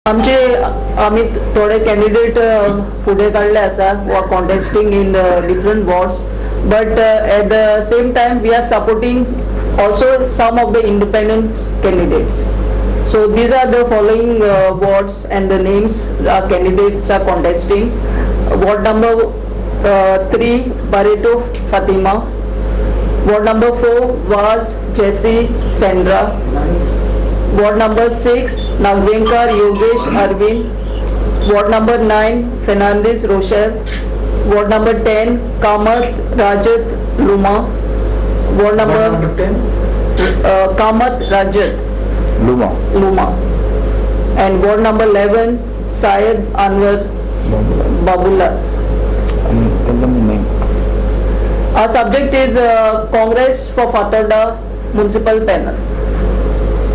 आमचे आम्ही थोडे कॅन्डिडेट फुडे काढले आसा who are contesting in different wards, but at the same time we are supporting also some of the independent candidates. So these are the following wards and the names our candidates are contesting. Ward number 3 Barreto Fatima, ward number 4 was Jesse Sandra, ward number 6 Nagvenkar Yogesh Arvind, ward number 9 Fernandez Rochelle, ward number 10 Kamath Rajat Luma, ward number 10 Kamath Rajat Luma, and ward number 11 Syed Anwar Babullah. Our subject is Congress for Fatorda Municipal Panel.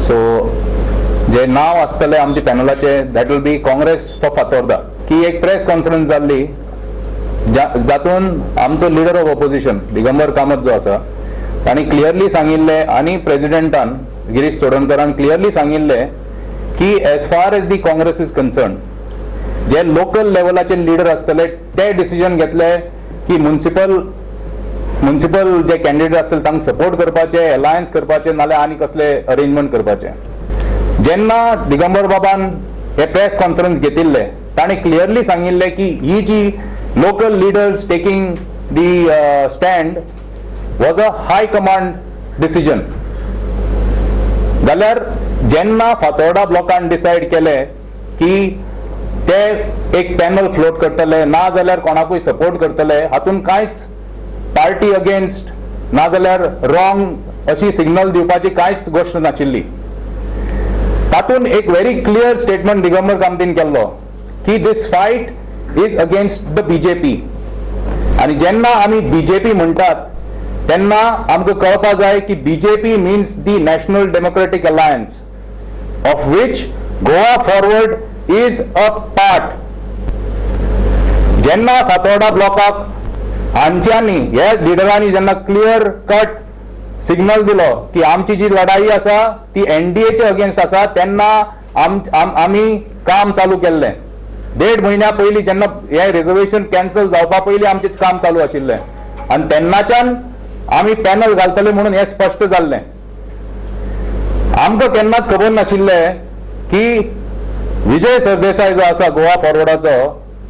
सो जे नाव आसतले आमच्या पॅनलाचे that will be Congress for Fatorda. की एक press conference जाल्ली जातून आमचो leader of opposition Digambar Kamat जो आसा ताणी क्लियरली सांगिल्ले आनी प्रेसिडेंटान गिरीश चोडणकरान क्लियरली सांगिल्ले की as far as the Congress is concern जे लोकल लेवलाचे लिडर आसतले ते डिसिजन घेतले की म्युनिसिपल जे कॅन्डिडेट आसतले तांकां सपोर्ट करपाचे, अलायन्स करपाचे, नाल्यार आनी कसले अरेंजमेंट करपाचे. जेन्ना दिगंबर बाबान हे प्रेस कॉन्फरन्स घेतिल्ले ताणें क्लियरली सांगिल्ले की ही जी local leaders taking the stand was a high command decision. जाल्यार जेन्ना फातोर्डा ब्लॉकान डिसायड केले की ते एक पॅनल फ्लोट करतले ना जाल्यार कोणाकूय सपोर्ट करतले, हातून कांयच पार्टी अगेन्स्ट ना जाल्यार रॉंग अशी सिग्नल दिवपाची कांयच गोष्ट नाशिल्ली. तातून एक व्हेरी क्लियर स्टेटमेंट दिगंबर कामतीन केल्लो की this fight is against the BJP. आणि जेन्ना आमी बीजेपी म्हणटात तेन्ना आमकां कळपाक जाय की BJP mince the national democratic alliance of which Goa forward is a part. जेन्ना फातोर्डा ब्लॉकाक हांच्यांनी ह्या लिडरांनी जेन्ना क्लियर कट सिग्नल दिलो की आमची जी लढाई आसा ती एनडीएचे अगेन्स्ट आसा, तेन्ना आमी काम चालू केल्लें. 1.5 म्हयन्या पयलीं जेन्ना हे रिजर्वेशन कॅन्सल जावपा पयलीं आमचें काम चालू आशिल्लें आनी तेन्नाच्यान आमी पॅनल घालतले म्हणून हें स्पश्ट जाल्लें. आमकां केन्नाच खबर नाशिल्लें की विजय सरदेसाय जो आसा गोवा फॉरवर्डाचो,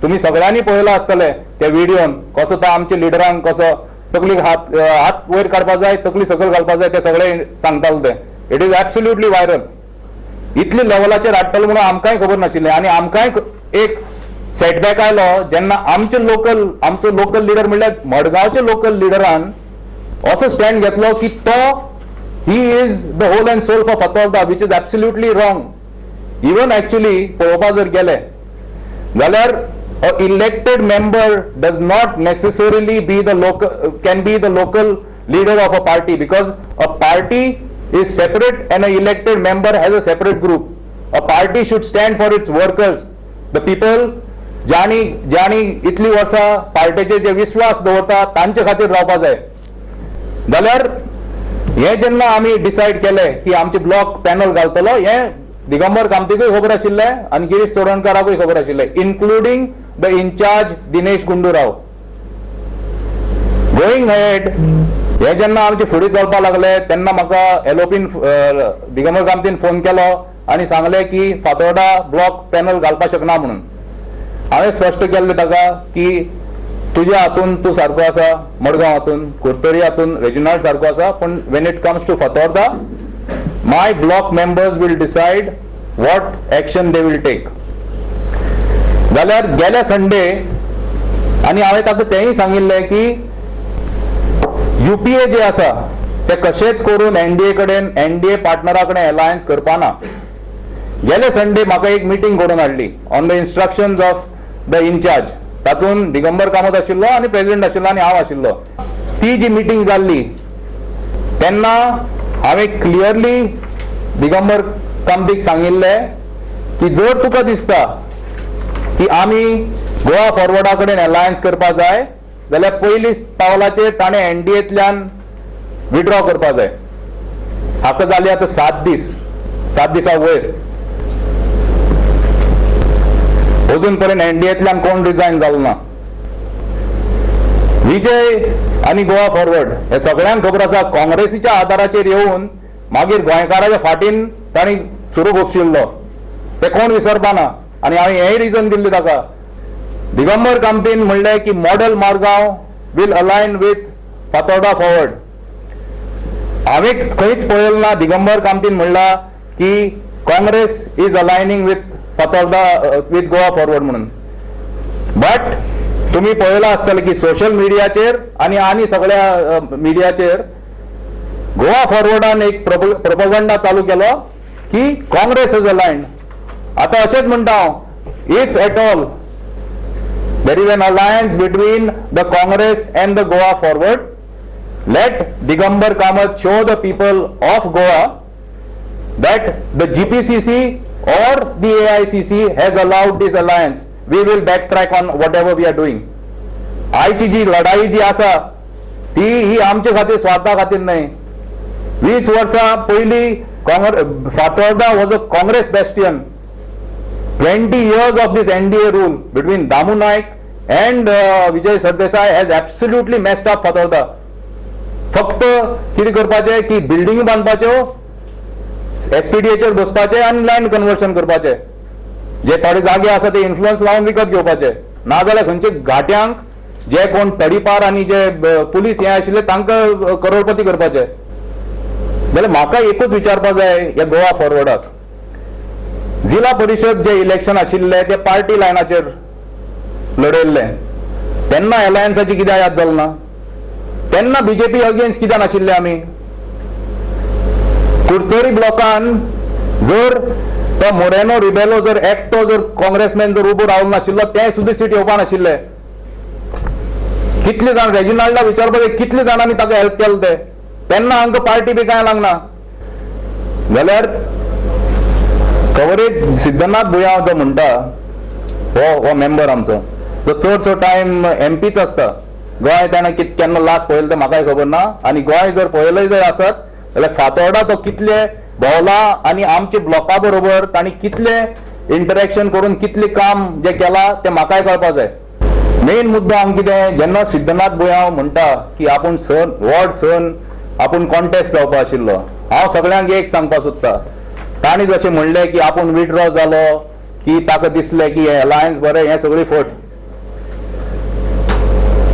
तुम्ही सगळ्यांनी पळयला आसतले त्या व्हिडिओन कसो तो आमच्या लिडरांक कसो तकलीक हात वयर काडपाक जाय, तकली सकयल घालपाक जाय, ते सगळे सांगताले ते. It is absolutely viral. इतले लेवलाचेर हाडटले म्हणून आमकांय खबर नाशिल्लें. आनी आमकांय एक सेटबॅक आयलो जेन्ना आमचो लोकल लिडर म्हणल्यार मडगांवचे लोकल लिडरान असो स्टँड घेतलो की तो he is the whole and soul for Fatorda, which is absolutely wrong. Even actually पळोवपाक जर गेले जाल्यार a elected member does not necessarily can be the local leader of a party, because a party is separate and an elected member has a separate group. A party should stand for its workers, the people ज्यांनी इतली वर्सां पार्टीचे जे विश्वास दवरता तांचे खातीर रावपा जाय. जाल्यार हे जेन्ना आमी डिसायड केले की आमचे ब्लॉक पॅनल घालतलो, हे दिगंबर कामतीकूय खबर आशिल्लें आनी गिरीश चोडणकराकूय खबर आशिल्लें, including the in-charge Dinesh Gundurao. Going ahead हे जेन्ना आमचे फुडें चलपाक लागले तेन्ना म्हाका एलओपीन दिगंबर कामतीन फोन केलो आनी सांगले की फातोर्डा ब्लॉक पॅनल घालपाक शकना म्हणून. हांवें स्पश्ट केल्लें ताका की तुज्या हातून तूं सारको आसा, मडगांव हातून, कुर्तरी हातून रेजिनाल्ड सारको आसा, पण when it comes to Fatorda my block members will decide what action they will take. जाल्यार गेल्या संडे आणि हांवें ताका तेंय सांगिल्लें की यूपीए जे आसा ते कशेंच करून एनडीए कडेन एनडीए पार्टनरा कडेन अलायन्स करपाना. गेले संडे म्हाका एक मिटींग घडोवन हाडली on the instructions of the incharge. तातूंत दिगंबर कामत आशिल्लो आनी प्रेसिडेंट आशिल्लो आनी हांव आशिल्लो. ती जी मिटींग जाल्ली तेन्ना हांवें क्लियरली दिगंबर कामतीक सांगिल्लें की जर तुका दिसता की आमी गोवा फॉरवर्डा कडेन अलायन्स करपा जाय जाल्यार पयली पावलाचेर ताणें एनडीएंतल्यान विड्रॉ करपा जाय. हाका जाली आतां 7 दिसा वयर. अजून पर्यंत एनडीएतल्यान कोण रिजायन जालो ना. विजय आणि गोवा फॉरवर्ड हे सगळ्यांक खबर आसा काँग्रेसीच्या आदाराचेर येवन मागीर गोंयकाराच्या फाटीन तांणी सुरू घोपशिल्लो ते कोण विसरपाना. आनी हांवें हेय रिजन दिल्लें ताका. दिगंबर कामतीन म्हणलें की model Margao will align with Fatorda forward. हांवें खंयच पळयलें ना दिगंबर कामतीन म्हणला की Congress is aligning with Fatorda with Goa forward म्हणून. बट तुम्ही पळयलां आसतलें की सोशल मिडियाचेर आनी सगळ्या मिडियाचेर गोवा फॉरवर्डान एक प्रोपगंडा चालू केलो की काँग्रेस इज अलायन्ड. आता अशेंच म्हणटा हांव, if at all there is an alliance between the Congress and the Goa Forward, let Digambar Kamath show the people of Goa that the GPCC or the AICC has allowed this alliance. We will backtrack on whatever we are doing. आयची जी लढाई जी आसा ती ही आमचे खातीर स्वार्था खातीर न्हय. 20 वर्सां पयलीं Fatorda was a Congress bastion. 20 years of this NDA rule between Damu Naik and Vijay Sardesai has absolutely messed up Fatorda. फक्त कितें करपाचें की बिल्डिंग बांदपाच्यो, SPDAचेर बसपाचें आनी लँड कन्वर्शन करपाचें. जे थोडे जागे आसा ते इन्फ्लुअन्स लावन विकत घेवपाचे, नाजाल्यार खंयचे घाट्यांक जे कोण तडीपार आनी जे पुलीस हे आशिल्ले तांकां करोडपती करपाचे. जाल्यार म्हाका एकूच विचारपाक जाय ह्या गोवा फॉरवर्डाक, जिल्हा परिषद जे इलेक्शन आशिल्ले ते पार्टी लायनाचेर लढयल्ले तेन्ना अलायन्साची कित्याक याद जाली ना? तेन्ना बीजेपी अगेन्स्ट कित्याक नाशिल्ले आमी? कुर्तोरी ब्लॉकान जर तो मोरेनो रिबेलो जर एकटो जर काँग्रेसमॅन जर उबो रावलो नाशिल्लो ते सुद्दां सीट येवपा नाशिल्ले. कितले जाण रेजिनाल्डा विचारपाक कितले जाणांनी ताका हेल्प केले ते तेन्ना हांकां पार्टी बी कांय लागना. जाल्यार कवरेज सिद्धनाथ भुयाव जो म्हणटा हो मेंबर आमचो तो चडसो टायम एमपीच आसता. गोंय ताणें केन्ना लास्ट पळयलें तें म्हाकाय खबर ना. आनी गोंय जर पळयलें जर आसत जाल्यार फातोर्डा तो कितले भोंवला आनी आमचे ब्लॉका बरोबर तांणी कितले इंटरॅक्शन करून कितले काम जे केलां तें म्हाकाय कळपाक जाय. मेन मुद्दो हांव कितें, जेन्ना सिद्धनाथ भुयाव म्हणटा की आपूण वॉर्ड सन आपूण कॉन्टेस्ट जावपा आशिल्लो, हांव सगळ्यांक एक सांगपाक सोदतां, तांणी जशें म्हणलें की आपूण विड्रॉ जालो की ताका दिसलें की हे अलायन्स बरें, हें सगळी फट.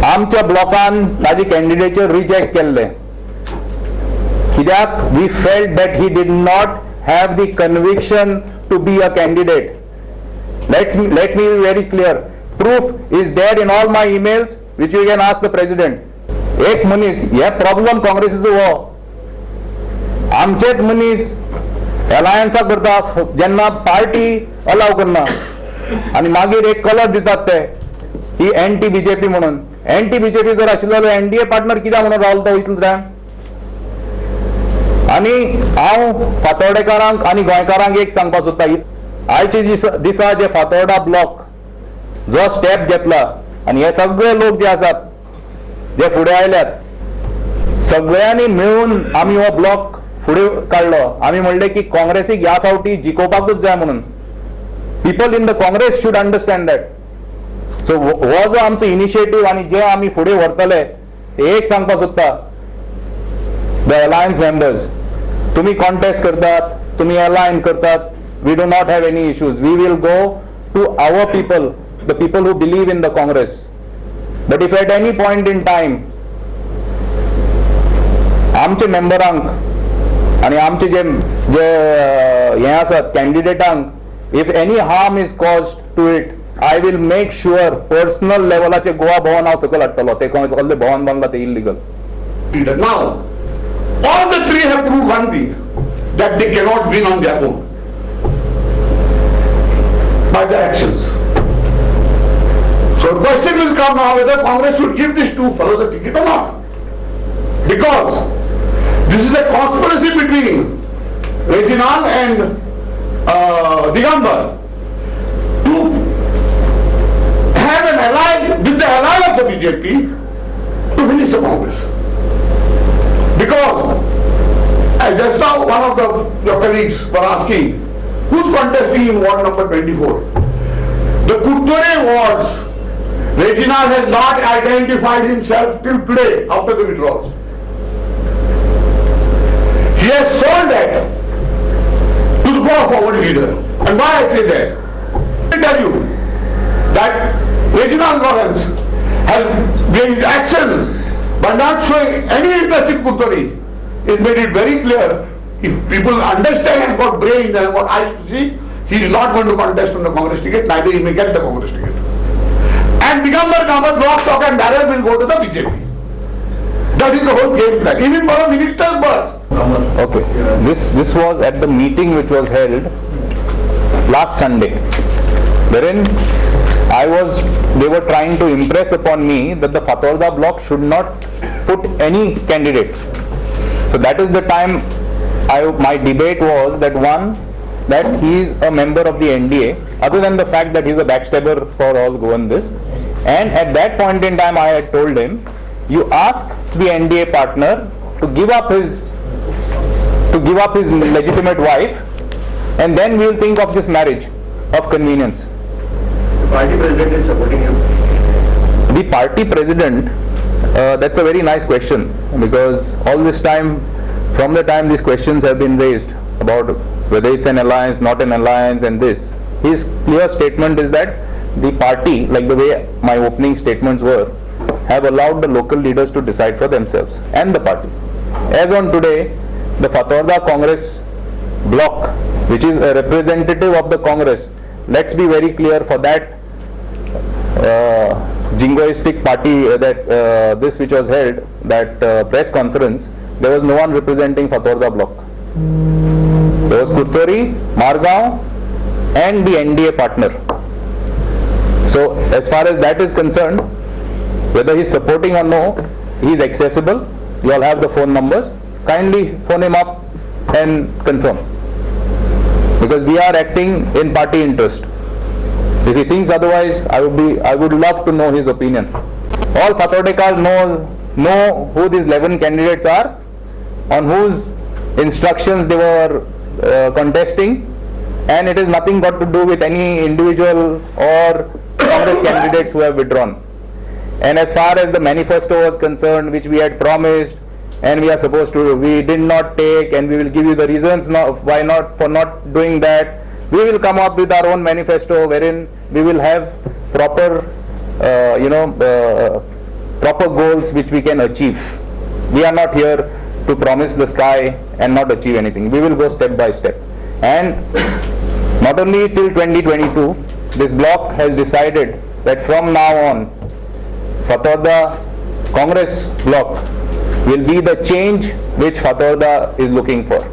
आमच्या ब्लॉकान ताजी कॅन्डिडेचर रिजेक्ट केल्ले कित्याक we felt that he did not have the conviction to be a candidate. Let me be very clear, proof is there in all my emails which you can ask the president. एक मनीस हे problem काँग्रेसीचो हो, आमचेच मनीस अलायन्सा करता जेन्ना party अलाव करना आनी मागीर एक कलर दितात ते ही एंटी बीजेपी म्हणून. एंटी बीजेपी जर आशिल्लो जाल्यार एनडीए पार्टनर कित्याक म्हणून रावलो तो इतल्यान? आनी हांव फातोर्डेकारांक आनी गोंयकारांक एक सांगपाक सोदता, आयचे दिसा जे फातोर्डा ब्लॉक जो स्टेप घेतला आनी हे सगळे लोक जे आसात जे फुडें आयल्यात सगळ्यांनी मेळून आमी हो ब्लॉक फुडें काडलो. आमी म्हणलें की काँग्रेसीक ह्या फावटी जिखोवपाकूच जाय म्हणून. People in the Congress should understand that. So हो जो आमचो इनिशिएटीव आनी जे आमी फुडें व्हरतले एक सांगपाक सोदता, द अलायन्स मेंबर्स, तुमी कॉन्टेस्ट करतात, तुमी अलायन करतात, we do not have any issues. We will go to our people, the people who believe in the Congress. But if at any point in time आमचे मेंबरांक आनी आमचे जे जे हे आसात कॅन्डिडेटांक if any harm is caused to it, I will make sure personal लेवलाचे गोवा भवन हांव सकयल हाडटलो. ते कसले भवन बांदला ते illegal. Now, all the three have proved one thing, that they cannot win on their own by their actions. So the question will come now whether Congress should give these two fellows the ticket or not. Because this is a conspiracy between Reginald and Digambar to have an ally with the ally of the BJP to finish the Congress. Because as just now one of your colleagues were asking, who's contesting in ward number 24? The Kurtore was, Reginald has not identified himself till today after the withdrawals. He has sold that to the Goa forward leader. And why I say that? I tell you that Reginald Lawrence has made his actions by not showing any interest in Kurtore. It made it very clear, if people understand and got brain and what eyes to see, he is not going to contest on the Congress ticket, neither he may get the Congress ticket. And Digambar Kamath, lock, stock and barrel will go to the BJP. That is the whole game plan, even for a minister's birth. Okay, this was at the meeting which was held last Sunday, wherein they were trying to impress upon me that the Fatorda bloc should not put any candidate. So that is the time my debate was that that he is a member of the NDA, other than the fact that he is a backstabber for all Govindis. And at that point in time I had told him, you ask the NDA partner to give up his legitimate wife, and then we will think of this marriage of convenience. The party president is supporting him. The party president, that's a very nice question, because all this time, from the time these questions have been raised about whether it's an alliance, not an alliance, and this, his clear statement is that the party, like the way my opening statements were, have allowed the local leaders to decide for themselves and the party. As on today, the Fatorda Congress bloc, which is a representative of the Congress, let's be very clear, for that jingoistic party, this which was held, that press conference, there was no one representing Fatorda bloc. There was Kurtore, Margaon and the NDA partner. So as far as that is concerned, whether he is supporting or no, he is accessible. You all have the phone numbers. Kindly phone him up and confirm, because we are acting in party interest. If he thinks otherwise, I would love to know his opinion. All Fatordekars know who these 11 candidates are, on whose instructions they were contesting, and it is nothing got to do with any individual or Congress candidates who have withdrawn. And as far as the manifesto was concerned, which we had promised and we are supposed to, we did not take, and we will give you the reasons for not doing that. We will come up with our own manifesto wherein we will have proper proper goals which we can achieve. We are not here to promise the sky and not achieve anything. We will go step by step. And not only till 2022, this bloc has decided that from now on, Fatorda Congress bloc will be the change which Fatorda is looking for.